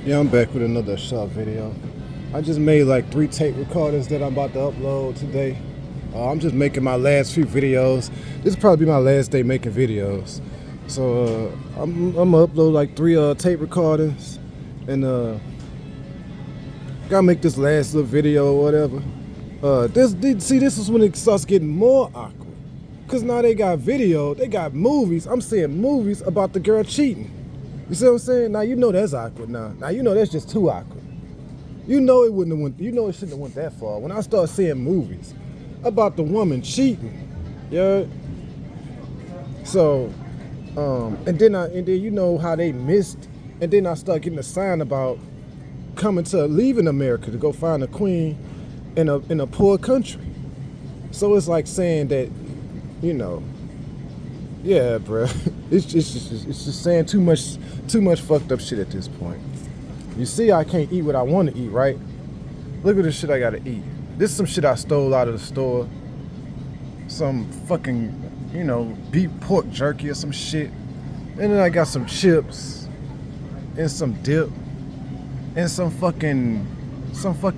Yeah, I'm back with another short video. I just made like 3 tape recorders that I'm about to upload today. I'm just making my last few videos. This will probably be my last day making videos. So I'm gonna upload like 3 tape recorders and gotta make this last little video or whatever. This is when it starts getting more awkward. Cause now they got video, they got movies. I'm seeing movies about the girl cheating. You see what I'm saying? Now you know that's awkward now. Now you know that's just too awkward. You know it wouldn't have went, you know it shouldn't have went that far. When I start seeing movies about the woman cheating, yeah. So, and then you know how they missed, and then I start getting a sign about leaving America to go find a queen in a poor country. So it's like saying that, you know, yeah, bro. It's just saying too much fucked up shit at this point. You see, I can't eat what I want to eat, right? Look at the shit I gotta eat. This is some shit I stole out of the store. Some fucking, you know, beef pork jerky or some shit. And then I got some chips and some dip and some fucking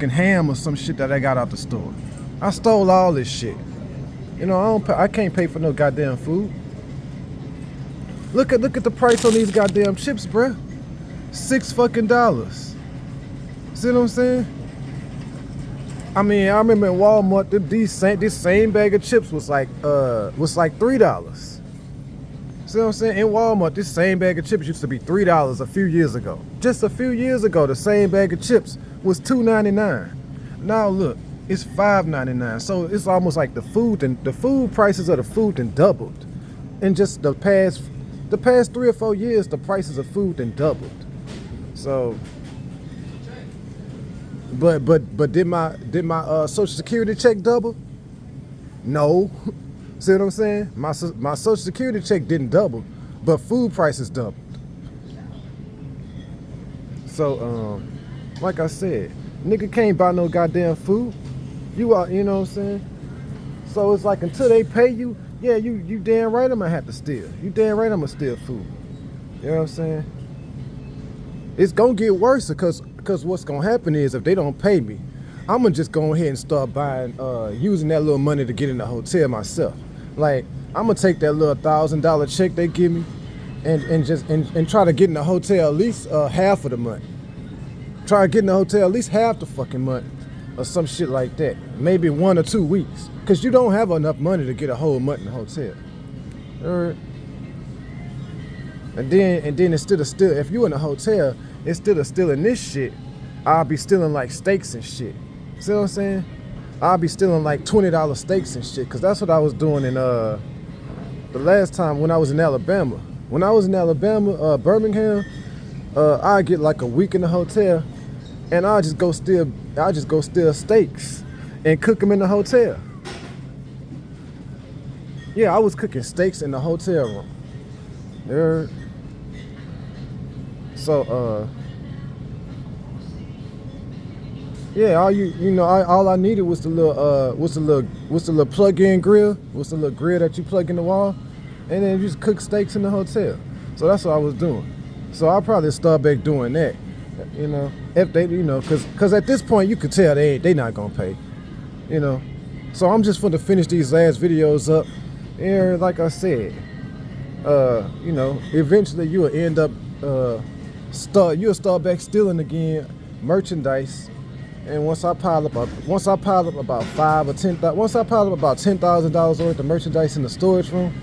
ham or some shit that I got out the store. I stole all this shit. You know, I can't pay for no goddamn food. Look at the price on these goddamn chips, bruh. $6 fucking. See what I'm saying? I mean, I remember in Walmart, this same bag of chips was like $3. See what I'm saying? In Walmart, this same bag of chips used to be $3 a few years ago. Just a few years ago, the same bag of chips was $2.99. Now look, it's $5.99. So it's almost like the food prices of the food then doubled. In just the past 3 or 4 years, the prices of food then doubled. So, but did my Social Security check double? No. See what I'm saying? My Social Security check didn't double, but food prices doubled. So, like I said, nigga can't buy no goddamn food. You know what I'm saying? So it's like until they pay you, yeah, you damn right I'm gonna have to steal. You damn right I'm gonna steal food. You know what I'm saying? It's gonna get worse because what's gonna happen is if they don't pay me, I'm gonna just go ahead and start buying, using that little money to get in the hotel myself. Like I'm gonna take that little $1,000 check they give me, and try to get in the hotel at least half of the month. Try to get in the hotel at least half the fucking month, or some shit like that. Maybe 1 or 2 weeks, cause you don't have enough money to get a whole month in the hotel. Alright. And then instead of if you in a hotel, instead of stealing this shit, I'll be stealing like steaks and shit. See what I'm saying? I'll be stealing like $20 steaks and shit, cause that's what I was doing in the last time when I was in Alabama. When I was in Alabama, Birmingham, I get like a week in the hotel, and I just go steal steaks and cook them in the hotel. Yeah, I was cooking steaks in the hotel room. There. So yeah, all I needed was the little plug-in grill, was the little grill that you plug in the wall, and then you just cook steaks in the hotel. So that's what I was doing. So I'll probably start back doing that, you know, if they, you know, cause at this point you could tell they not gonna pay, you know. So I'm just gonna finish these last videos up, and like I said, you know, eventually you will end up you'll start back stealing again merchandise. And once I pile up about $10,000 worth of merchandise in the storage room,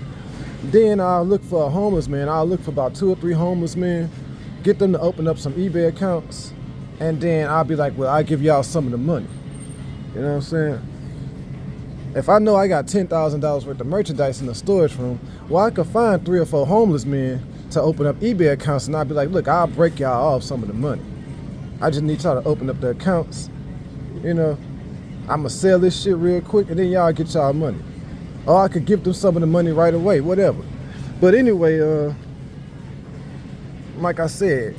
then I'll look for a homeless man. I'll look for about 2 or 3 homeless men, get them to open up some eBay accounts, and then I'll be like, well, I'll give y'all some of the money. You know what I'm saying? If I know I got $10,000 worth of merchandise in the storage room, well, I could find 3 or 4 homeless men to open up eBay accounts, and I'll be like, look, I'll break y'all off some of the money. I just need y'all to open up the accounts. You know, I'ma sell this shit real quick, and then y'all get y'all money. Or I could give them some of the money right away, whatever. But anyway, like I said,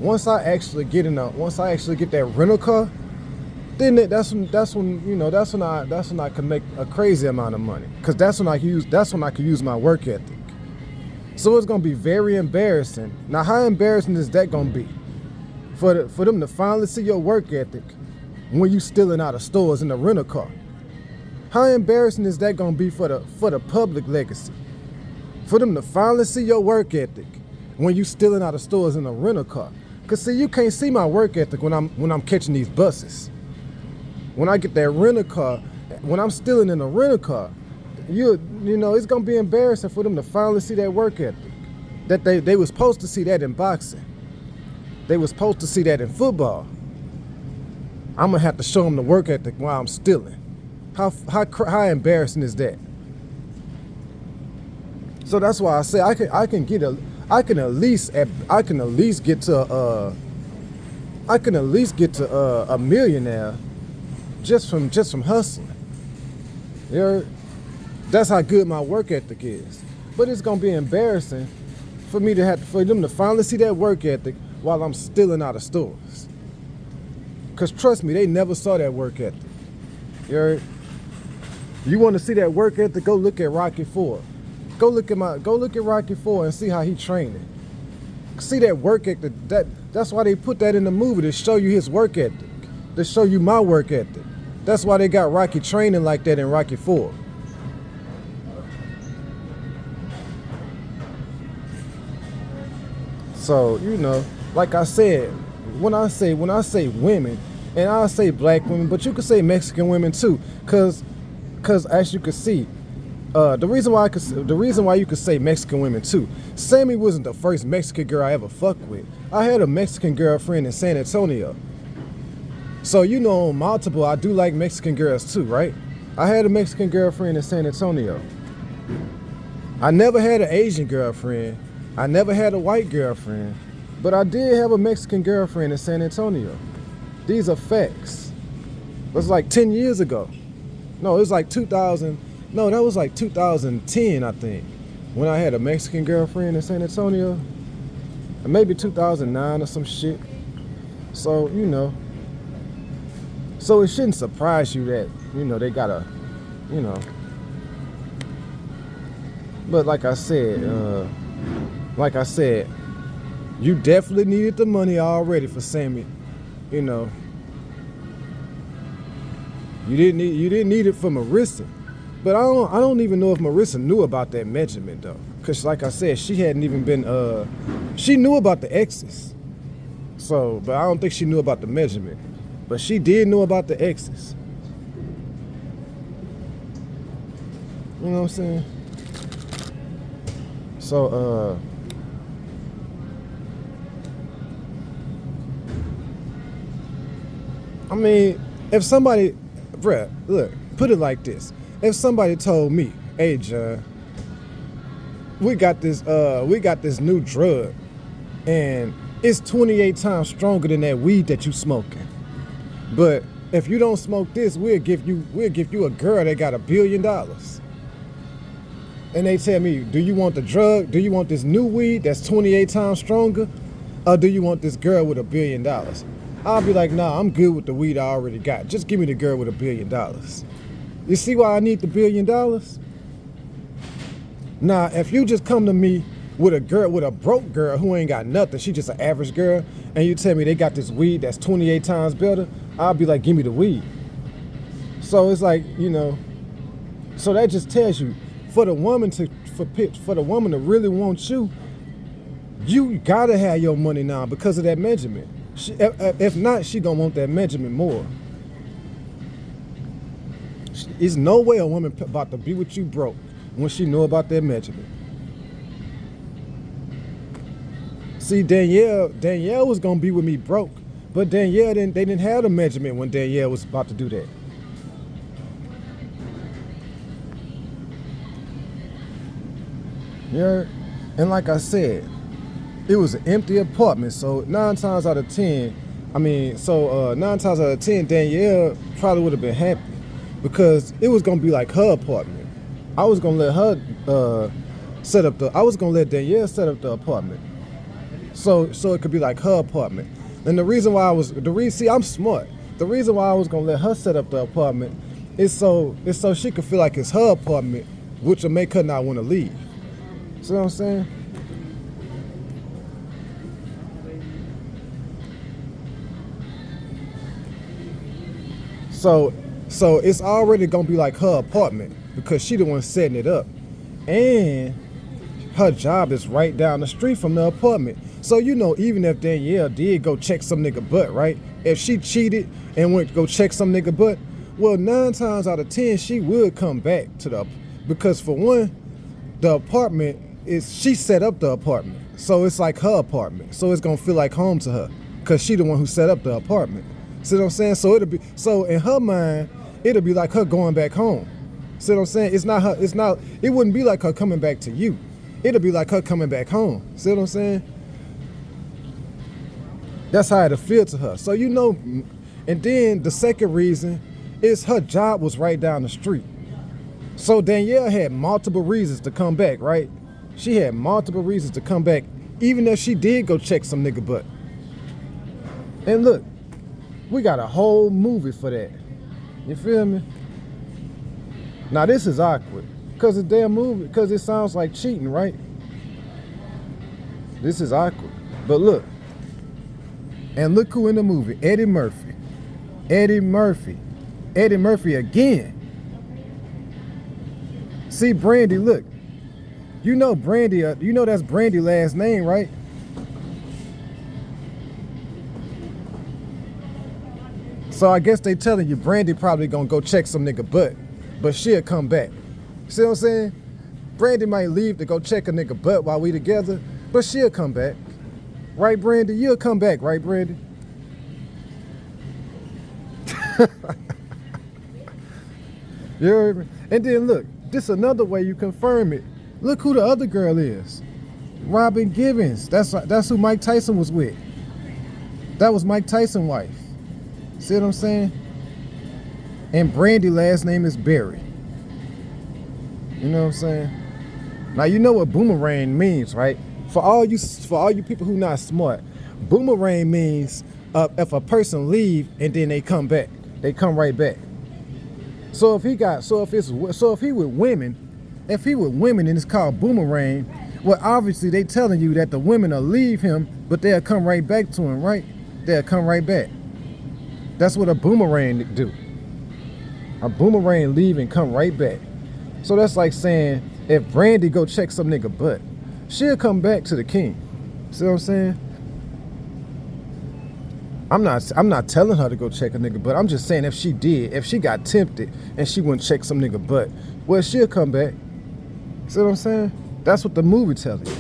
once I actually get that rental car, then that's when I can make a crazy amount of money, because that's when I can use my work ethic. So it's gonna be very embarrassing. Now, how embarrassing is that gonna be? For them to finally see your work ethic when you stealing out of stores in a rental car. How embarrassing is that gonna be for the public legacy? For them to finally see your work ethic when you stealing out of stores in a rental car. Cause see, you can't see my work ethic when I'm catching these buses. When I get that rental car, when I'm stealing in a rental car, you know, it's gonna be embarrassing for them to finally see that work ethic. That they was supposed to see that in boxing. They was supposed to see that in football. I'm gonna have to show them the work ethic while I'm stealing. How embarrassing is that? So that's why I say I can at least get to a millionaire just from hustling. You know, that's how good my work ethic is. But it's gonna be embarrassing for them to finally see that work ethic while I'm stealing out of stores. Cause trust me, they never saw that work ethic. You heard? You want to see that work ethic? Go look at Rocky IV. Go look at Rocky IV and see how he training. See that work ethic. That's why they put that in the movie, to show you his work ethic, to show you my work ethic. That's why they got Rocky training like that in Rocky IV. So, you know, like I said, when I say women, and I say black women, but you could say Mexican women too, cause as you can see, the reason why you could say Mexican women too. Sammy wasn't the first Mexican girl I ever fucked with. I had a Mexican girlfriend in San Antonio. So you know, on multiple, I do like Mexican girls too, right? I had a Mexican girlfriend in San Antonio. I never had an Asian girlfriend. I never had a white girlfriend. But I did have a Mexican girlfriend in San Antonio. These are facts. It was like 10 years ago. No, it was like 2000. No, that was like 2010, I think, when I had a Mexican girlfriend in San Antonio. And maybe 2009 or some shit. So, you know. So it shouldn't surprise you that, you know, they got a, you know. But like I said, you definitely needed the money already for Sammy. You know, you didn't need it for Marissa. But I don't even know if Marissa knew about that measurement though. Cause like I said, she hadn't even been she knew about the X's. So, but I don't think she knew about the measurement. But she did know about the X's. You know what I'm saying? So I mean, if somebody, bruh, look, put it like this. If somebody told me, hey John, we got this new drug and it's 28 times stronger than that weed that you smoking. But if you don't smoke this, we'll give you a girl that got $1 billion. And they tell me, do you want the drug? Do you want this new weed that's 28 times stronger? Or do you want this girl with $1 billion? I'll be like, nah, I'm good with the weed I already got. Just give me the girl with $1 billion. You see why I need the $1 billion? Now, if you just come to me with a broke girl who ain't got nothing, she just an average girl, and you tell me they got this weed that's 28 times better, I'll be like, give me the weed. So it's like, you know, so that just tells you, for the woman to really want you, you gotta have your money now because of that measurement. If not, she gonna want that measurement more. There's no way a woman about to be with you broke when she know about that measurement. See, Danielle was gonna be with me broke, but they didn't have the measurement when Danielle was about to do that. Yeah, and like I said, it was an empty apartment, so 9 times out of 10, Danielle probably would have been happy because it was gonna be like her apartment. I was gonna let her Danielle set up the apartment, so it could be like her apartment. And I'm smart. The reason why I was gonna let her set up the apartment is so she could feel like it's her apartment, which will make her not want to leave. See what I'm saying? So so it's already gonna be like her apartment because she the one setting it up. And her job is right down the street from the apartment. So you know, even if Danielle did go check some nigga butt, right? If she cheated and went to go check some nigga butt, well, 9 times out of 10 she would come back to the, because for one, the apartment is, she set up the apartment, so it's like her apartment. So it's gonna feel like home to her, cause she the one who set up the apartment. See what I'm saying? So it'll be, so in her mind, it'll be like her going back home. See what I'm saying? It's not her. It's not. It wouldn't be like her coming back to you. It'll be like her coming back home. See what I'm saying? That's how it'll feel to her. So you know, and then the second reason is her job was right down the street. So Danielle had multiple reasons to come back, right? She had multiple reasons to come back, even if she did go check some nigga butt. And look, we got a whole movie for that. You feel me? Now this is awkward, cause it's damn movie, cause it sounds like cheating, right? This is awkward. But look, and look who in the movie, Eddie Murphy. Eddie Murphy. Eddie Murphy again. See Brandy, look. You know Brandy, you know that's Brandy's last name, right? So I guess they telling you Brandy probably gonna go check some nigga butt, but she'll come back. See what I'm saying? Brandy might leave to go check a nigga butt while we together, but she'll come back. Right, Brandy? You'll come back, right, Brandy? You heard me? And then look, this is another way you confirm it. Look who the other girl is. Robin Givens. That's who Mike Tyson was with. That was Mike Tyson's wife. See what I'm saying? And Brandy's last name is Berry. You know what I'm saying? Now you know what boomerang means, right? For all you people who not smart, boomerang means if a person leave and then they come back, they come right back. So if he with women, and it's called boomerang, well obviously they telling you that the women will leave him, but they'll come right back to him, right? They'll come right back. That's what a boomerang do. A boomerang leave and come right back. So that's like saying if Brandy go check some nigga butt, she'll come back to the king. See what I'm saying? I'm not telling her to go check a nigga butt. I'm just saying if she got tempted and she wouldn't check some nigga butt, well she'll come back. See what I'm saying? That's what the movie telling you.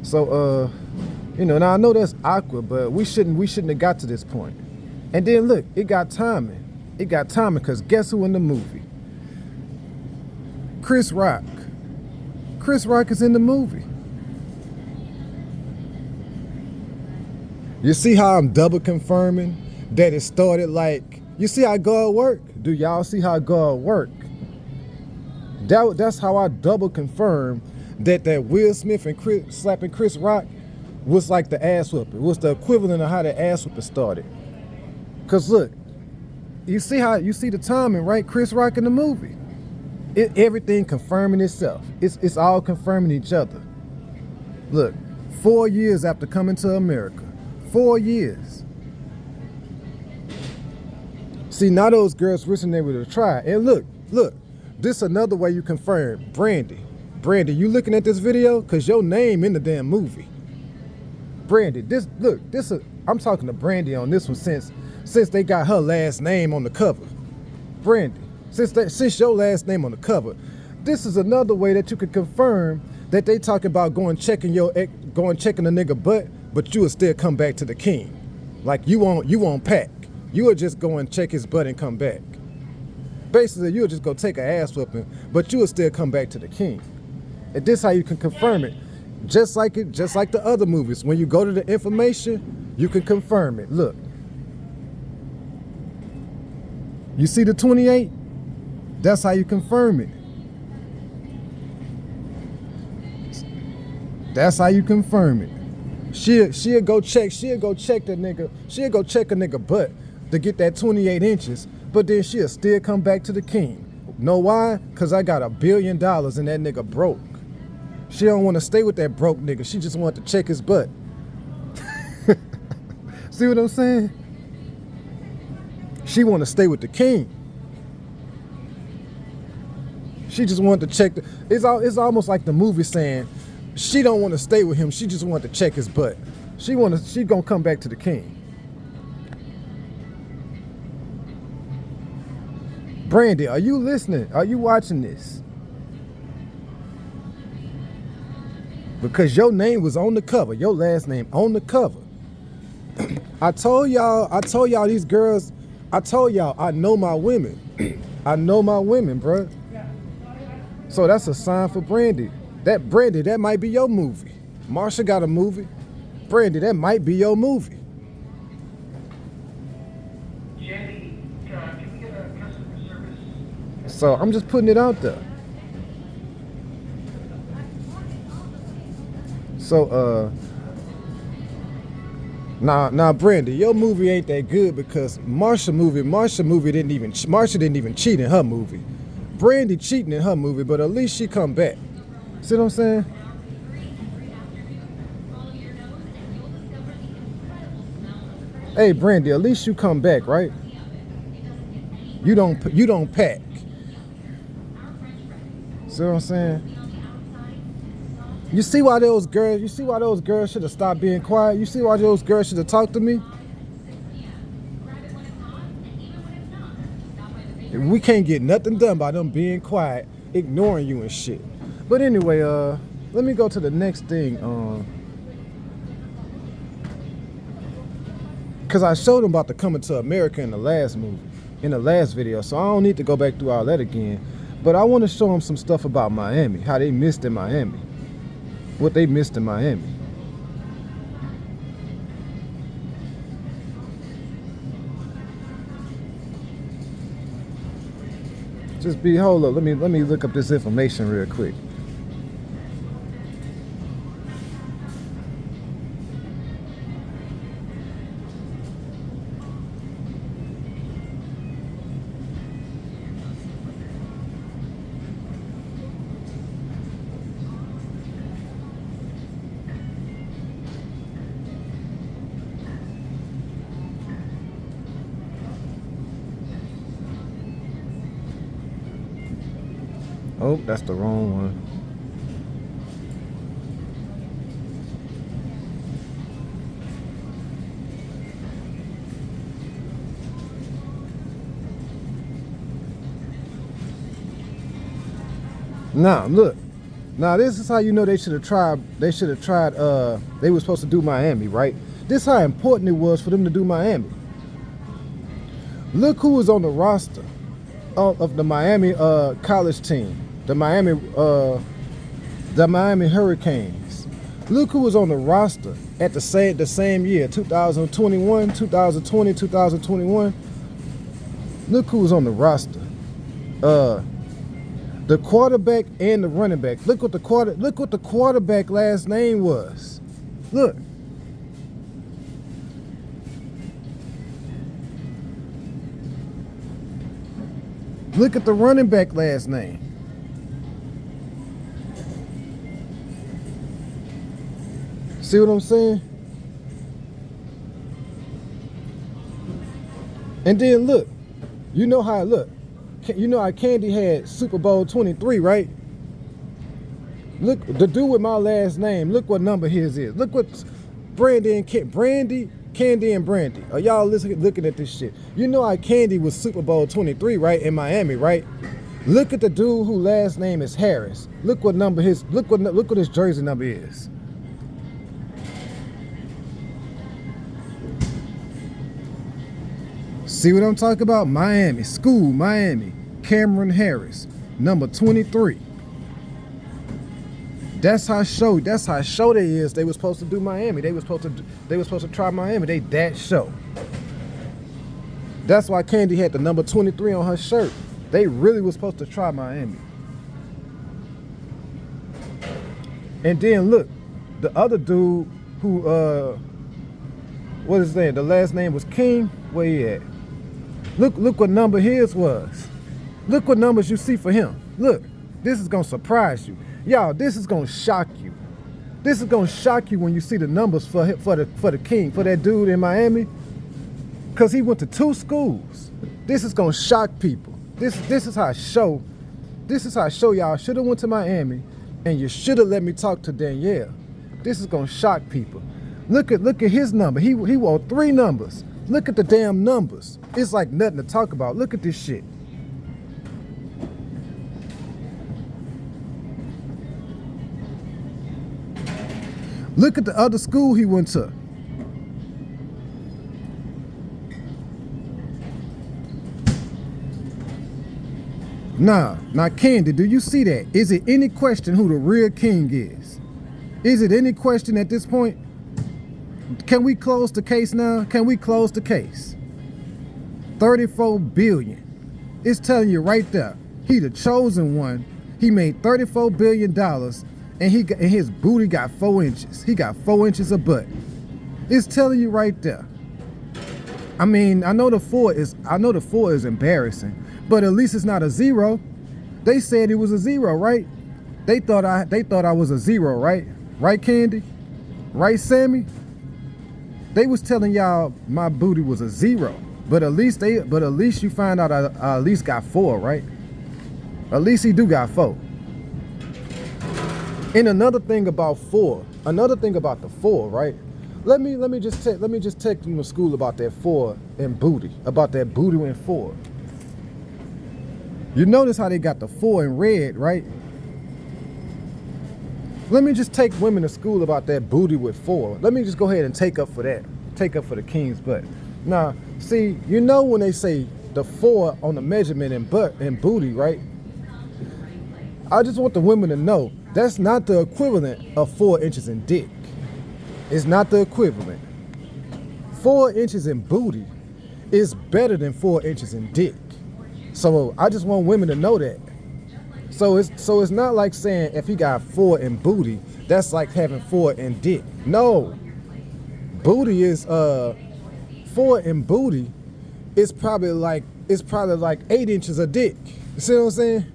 So you know, now I know that's awkward, but we shouldn't have got to this point. And then look, it got timing. It got timing because guess who in the movie? Chris Rock. Chris Rock is in the movie. You see how I'm double confirming that it started like, you see how God work? Do y'all see how God work? That's how I double confirm that Will Smith and slapping Chris Rock was like the ass whooping. It was the equivalent of how the ass whooping started. Cause look, you see the timing, right? Chris Rock in the movie. Everything confirming itself. It's all confirming each other. Look, 4 years after coming to America. 4 years. See, now those girls wishing they would have tried. And look, this another way you confirm. Brandy, you looking at this video? Cause your name in the damn movie. Brandy, I'm talking to Brandy on this one since they got her last name on the cover. Brandy, since your last name on the cover, this is another way that you can confirm that they talk about going checking the nigga butt, but you will still come back to the king. Like you won't pack. You will just go and check his butt and come back. Basically, you'll just go take an ass whooping, but you will still come back to the king. And this how you can confirm it. Just like the other movies. When you go to the information, you can confirm it. Look. You see the 28? That's how you confirm it. That's how you confirm it. She'll go check the nigga. She'll go check a nigga butt to get that 28 inches, but then she'll still come back to the king. Know why? Cause I got $1 billion and that nigga broke. She don't want to stay with that broke nigga. She just want to check his butt. See what I'm saying? She want to stay with the king. She just wanted to check. It's almost like the movie saying she don't want to stay with him. She just wanted to check his butt. She gonna come back to the king. Brandy, are you listening? Are you watching this? Because your name was on the cover. Your last name on the cover. I told y'all these girls. I told y'all I know my women. I know my women, bruh. So that's a sign for Brandy. That might be your movie. Marsha got a movie. Brandy, that might be your movie. Jenny, can we get a customer service? So I'm just putting it out there. So now Brandy, your movie ain't that good because Marsha didn't even cheat in her movie. Brandy cheating in her movie, but at least she come back. See what I'm saying? Hey Brandy, at least you come back, right? You don't pack. See what I'm saying? You see why those girls should have stopped being quiet? You see why those girls should have talked to me? We can't get nothing done by them being quiet, ignoring you and shit. But anyway, let me go to the next thing. Cause I showed them about the Coming to America in the last video, so I don't need to go back through all that again. But I want to show them some stuff about Miami, how they missed in Miami, what they missed in Miami. Hold up, let me look up this information real quick. Oh, that's the wrong one. Now, look. Now, this is how you know they should have tried, they were supposed to do Miami, right? This is how important it was for them to do Miami. Look who was on the roster of the Miami college team. The Miami Hurricanes. Look who was on the roster at the same year, 2021, 2020, 2021. Look who was on the roster. The quarterback and the running back. Look what the quarterback last name was. Look. Look at the running back last name. See what I'm saying? And then look, you know how it looked. You know how Candy had Super Bowl 23, right? Look, the dude with my last name, look what number his is. Look what Candy and Brandy. Are y'all looking at this shit? You know how Candy was Super Bowl 23, right? In Miami, right? Look at the dude whose last name is Harris. Look what number look what his jersey number is. See what I'm talking about? Miami, Cameron Harris, number 23. That's how show they is. They were supposed to do Miami. They were supposed to try Miami. They that show. That's why Candy had the number 23 on her shirt. They really was supposed to try Miami. And then look, the other dude who what is his name? The last name was King. Where he at? Look what number his was. Look what numbers you see for him. Look, this is gonna surprise you. Y'all, this is gonna shock you. This is gonna shock you when you see the numbers for the King, for that dude in Miami. Cause he went to two schools. This is gonna shock people. This is how I show. This is how I show y'all should have went to Miami, and you should have let me talk to Danielle. This is gonna shock people. Look at his number. He wore 3 numbers. Look at the damn numbers. It's like nothing to talk about. Look at this shit. Look at the other school he went to. Now, Candy, do you see that? Is it any question who the real king is? Is it any question at this point? Can we close the case now? Can we close the case? 34 billion. It's telling you right there. He the chosen one. He made $34 billion and his booty got 4 inches. He got 4 inches of butt. It's telling you right there. I mean, I know the 4 is embarrassing, but at least it's not a 0. They said it was a 0, right? They thought I was a 0, right? Right, Candy? Right, Sammy? They was telling y'all my booty was a 0, but at least you find out I at least got 4, right? At least he do got 4. And another thing about the 4, right? Let me just take them to school about that 4 and booty, about that booty and 4. You notice how they got the 4 in red, right? Let me just take women to school about that booty with 4. Let me just go ahead and take up for that. Take up for the king's butt. Now, see, you know when they say the 4 on the measurement in butt and booty, right? I just want the women to know that's not the equivalent of 4 inches in dick. It's not the equivalent. 4 inches in booty is better than 4 inches in dick. So I just want women to know that. So it's not like saying if he got 4 in booty, that's like having 4 in dick. No. Booty is 4 in booty is probably like 8 inches of dick. You see what I'm saying?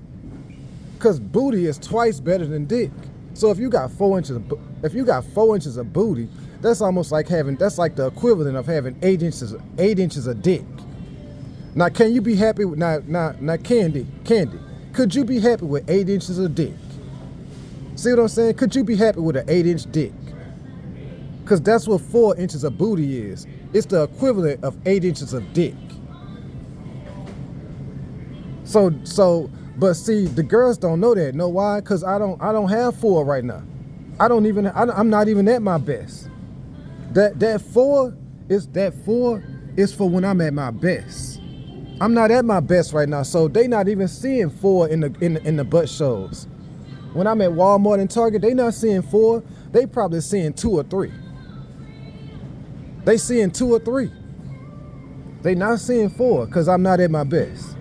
Cause booty is twice better than dick. So if you got 4 inches of booty, that's almost like that's like the equivalent of having 8 inches of dick. Now can you be happy with now Candy, could you be happy with 8 inches of dick? See what I'm saying? Could you be happy with an 8-inch dick? Cause that's what 4 inches of booty is. It's the equivalent of 8 inches of dick. But see, the girls don't know that. Know why? Cause I don't have 4 right now. I'm not even at my best. That 4 is for when I'm at my best. I'm not at my best right now, so they not even seeing 4 in the butt shows. When I'm at Walmart and Target, they not seeing 4. They probably seeing 2 or 3. They seeing 2 or 3. They not seeing 4 because I'm not at my best.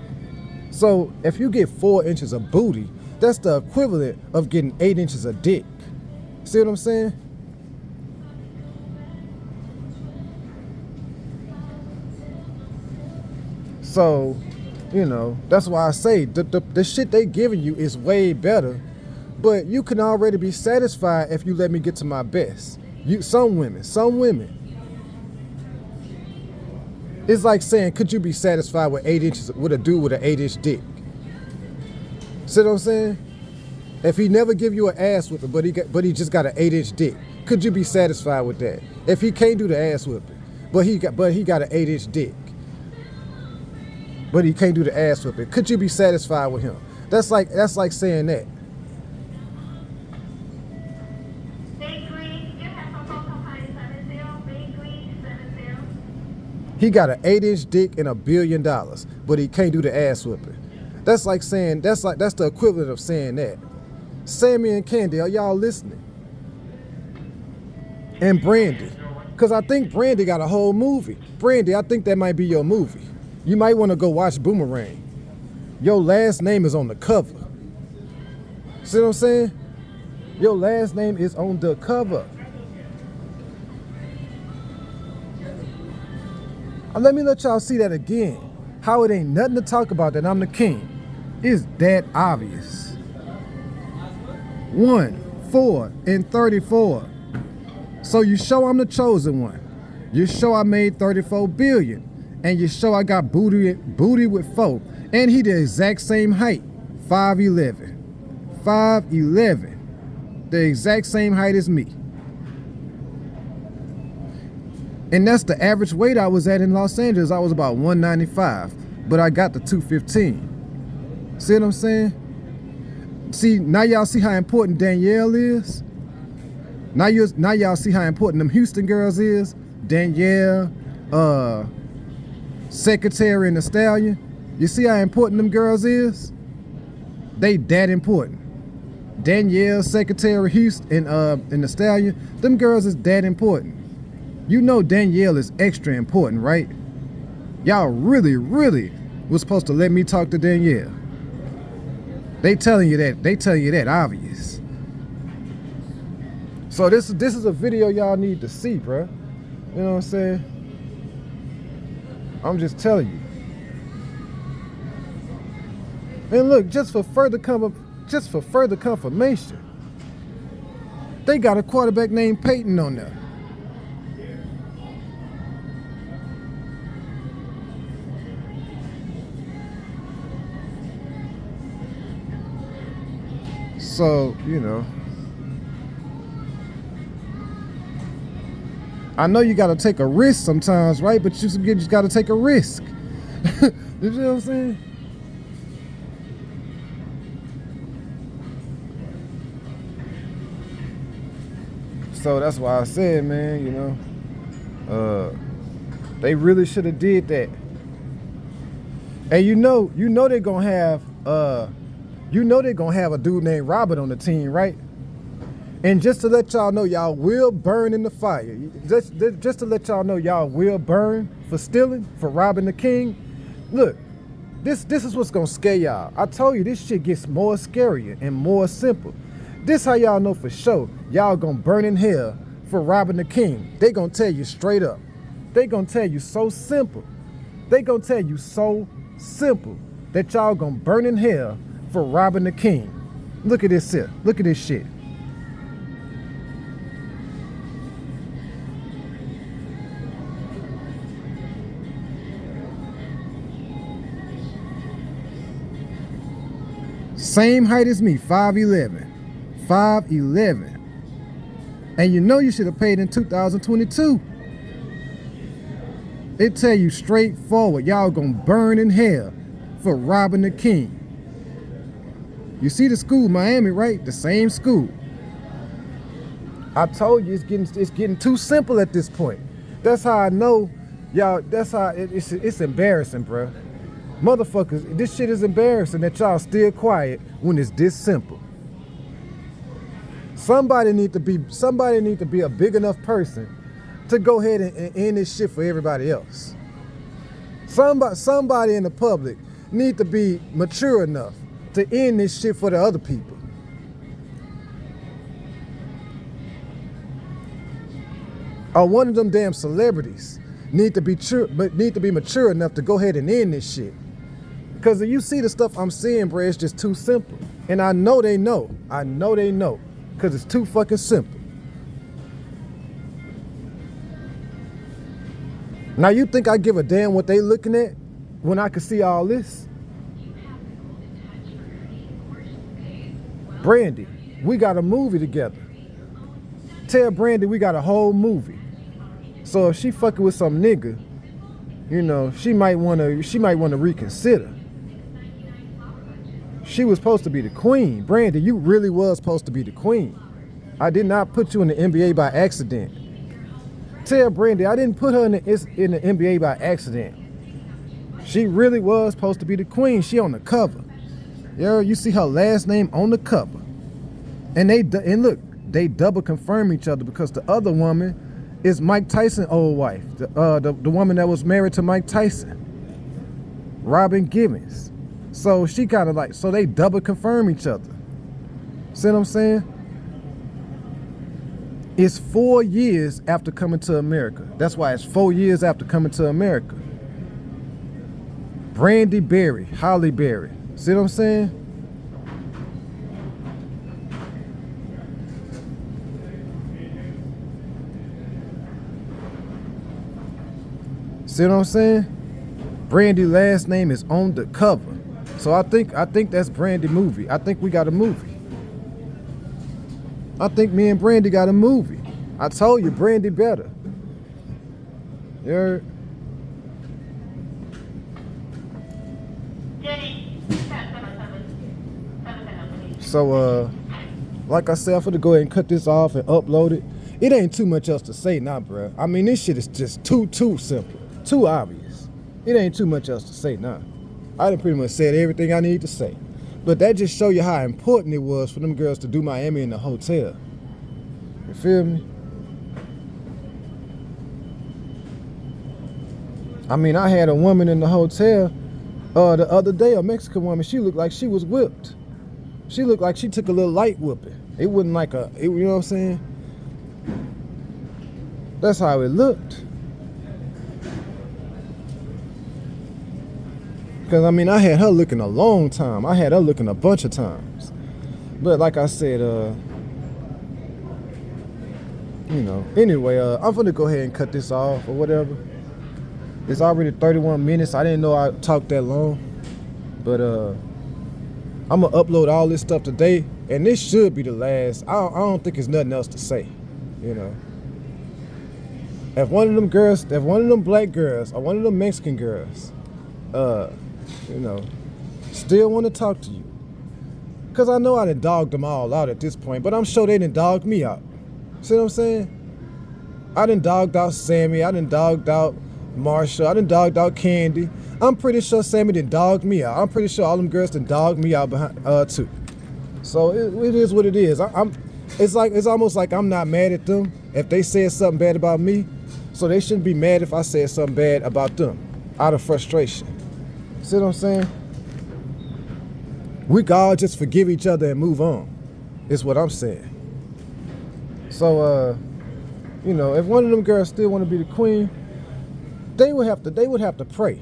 So if you get 4 inches of booty, that's the equivalent of getting 8 inches of dick. See what I'm saying? So, you know, that's why I say the shit they giving you is way better, but you can already be satisfied if you let me get to my best. Some women. It's like saying, could you be satisfied with 8 inches with a dude with an 8-inch dick? See what I'm saying? If he never give you an ass whipping, but he just got an 8-inch dick, could you be satisfied with that? If he can't do the ass whipping, but he got an 8-inch dick, but he can't do the ass whipping, could you be satisfied with him? That's like saying that. He got an 8-inch dick and $1 billion, but he can't do the ass whipping. That's like saying that's the equivalent of saying that. Sammy and Candy, are y'all listening? And Brandy, because I think Brandy got a whole movie. Brandy, I think that might be your movie. You might want to go watch Boomerang. Your last name is on the cover. See what I'm saying? Your last name is on the cover. Let me let y'all see that again. How it ain't nothing to talk about that I'm the king. It's that obvious. 1, 4, and 34. So you show I'm the chosen one. You show I made 34 billion. and you show I got booty with 4. And he the exact same height, 5'11". 5'11". The exact same height as me. And that's the average weight I was at in Los Angeles. I was about 195, but I got the 215. See what I'm saying? See, now y'all see how important Danielle is? Now y'all see how important them Houston girls is? Danielle, Secretary and the Stallion. You see how important them girls is? They that important. Danielle, Secretary, Houston, and the Stallion. Them girls is that important. You know Danielle is extra important, right? Y'all really, really was supposed to let me talk to Danielle. They telling you that. They telling you that obvious. So this is a video y'all need to see, bruh. You know what I'm saying? I'm just telling you. And look, just for further confirmation, they got a quarterback named Peyton on there. So, you know, I know you got to take a risk sometimes, right? But you just got to take a risk. You know what I'm saying? So that's why I said, man, you know, they really should have did that. And you know they're gonna have they're gonna have a dude named Robert on the team, right? And just to let y'all know, y'all will burn in the fire. Just to let y'all know, y'all will burn for stealing, for robbing the king. Look, this is what's gonna scare y'all. I told you this shit gets more scarier and more simple. This how y'all know for sure y'all gonna burn in hell for robbing the king. They gonna tell you straight up. They gonna tell you so simple. They gonna tell you so simple that y'all gonna burn in hell for robbing the king. Look at this here. Look at this shit. Same height as me, 5'11". 5'11". And you know you should have paid in 2022. It tell you straightforward, y'all gonna burn in hell for robbing the king. You see the school, Miami, right? The same school. I told you it's getting too simple at this point. That's how I know, y'all. That's how it's embarrassing, bruh. Motherfuckers, this shit is embarrassing that y'all still quiet when it's this simple. Somebody need to be a big enough person to go ahead and end this shit for everybody else. Somebody in the public need to be mature enough to end this shit for the other people. Or one of them damn celebrities need to be mature enough to go ahead and end this shit. Because if you see the stuff I'm seeing, bro, it's just too simple. And I know they know. I know they know. Because it's too fucking simple. Now you think I give a damn what they looking at when I can see all this? Brandy, we got a movie together. Tell Brandy we got a whole movie. So if she fucking with some nigga, you know, she might wanna reconsider. She was supposed to be the queen. Brandy, you really was supposed to be the queen. I did not put you in the NBA by accident. Tell Brandy, I didn't put her in the NBA by accident. She really was supposed to be the queen. She on the cover. You see her last name on the cover. And look, they double confirm each other because the other woman is Mike Tyson's old wife. The woman that was married to Mike Tyson. Robin Givens. So she kind of so they double confirm each other. See what I'm saying? It's 4 years after coming to America. That's why it's 4 years after coming to America. Brandy Berry, Holly Berry. See what I'm saying? See what I'm saying? Brandy last name is on the cover. So I think that's Brandy movie. I think we got a movie. I think me and Brandy got a movie. I told you, Brandy better. You heard? So, like I said, I'm finna go ahead and cut this off and upload it. It ain't too much else to say now, bruh. I mean, this shit is just too simple, too obvious. It ain't too much else to say now. I done pretty much said everything I need to say. But that just show you how important it was for them girls to do Miami in the hotel. You feel me? I mean, I had a woman in the hotel the other day, a Mexican woman. She looked like she was whipped. She looked like she took a little light whipping. It wasn't like you know what I'm saying? That's how it looked. Because, I mean, I had her looking a long time. I had her looking a bunch of times. But like I said, you know, anyway, I'm going to go ahead and cut this off or whatever. It's already 31 minutes. I didn't know I talked that long. But I'm going to upload all this stuff today. And this should be the last. I don't think there's nothing else to say, you know. If one of them girls, if one of them black girls or one of them Mexican girls, you know, still want to talk to you. Because I know I done dogged them all out at this point, but I'm sure they done dogged me out. See what I'm saying? I done dogged out Sammy. I done dogged out Marsha. I done dogged out Candy. I'm pretty sure Sammy done dogged me out. I'm pretty sure all them girls done dogged me out behind, too. So it is what it is. It's almost like I'm not mad at them if they said something bad about me. So they shouldn't be mad if I said something bad about them out of frustration. See what I'm saying? We can all just forgive each other and move on. Is what I'm saying. So, you know, if one of them girls still want to be the queen, they would have to pray,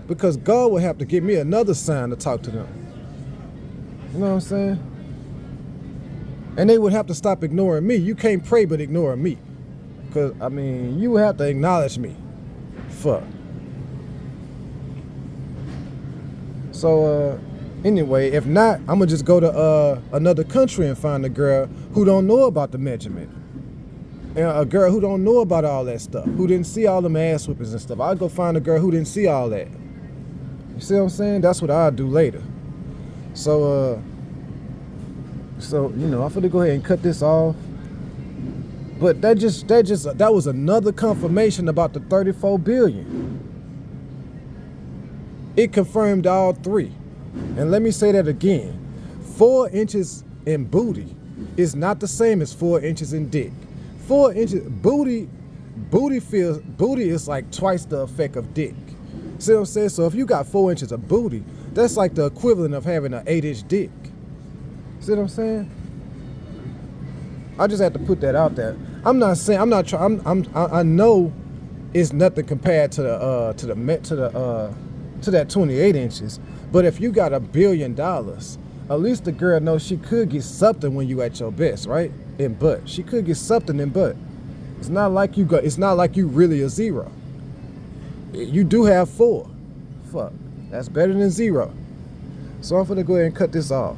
because God would have to give me another sign to talk to them. You know what I'm saying? And they would have to stop ignoring me. You can't pray but ignore me, because I mean, you have to acknowledge me. Fuck. So, anyway, if not, I'm gonna just go to another country and find a girl who don't know about the measurement. And a girl who don't know about all that stuff, who didn't see all them ass whippings and stuff. I'll go find a girl who didn't see all that. You see what I'm saying? That's what I'll do later. So, you know, I'm gonna go ahead and cut this off. But that was another confirmation about the 34 billion. It confirmed all three. And let me say that again. 4 inches in booty is not the same as 4 inches in dick. 4 inches booty is like twice the effect of dick. See what I'm saying? So if you got 4 inches of booty, that's like the equivalent of having an 8-inch dick. See what I'm saying? I just had to put that out there. I know it's nothing compared to that 28 inches. But if you got $1 billion, at least the girl knows she could get something when you at your best, right? In butt. She could get something in butt. It's not like you really a zero. You do have 4. Fuck. That's better than 0. So I'm gonna go ahead and cut this off.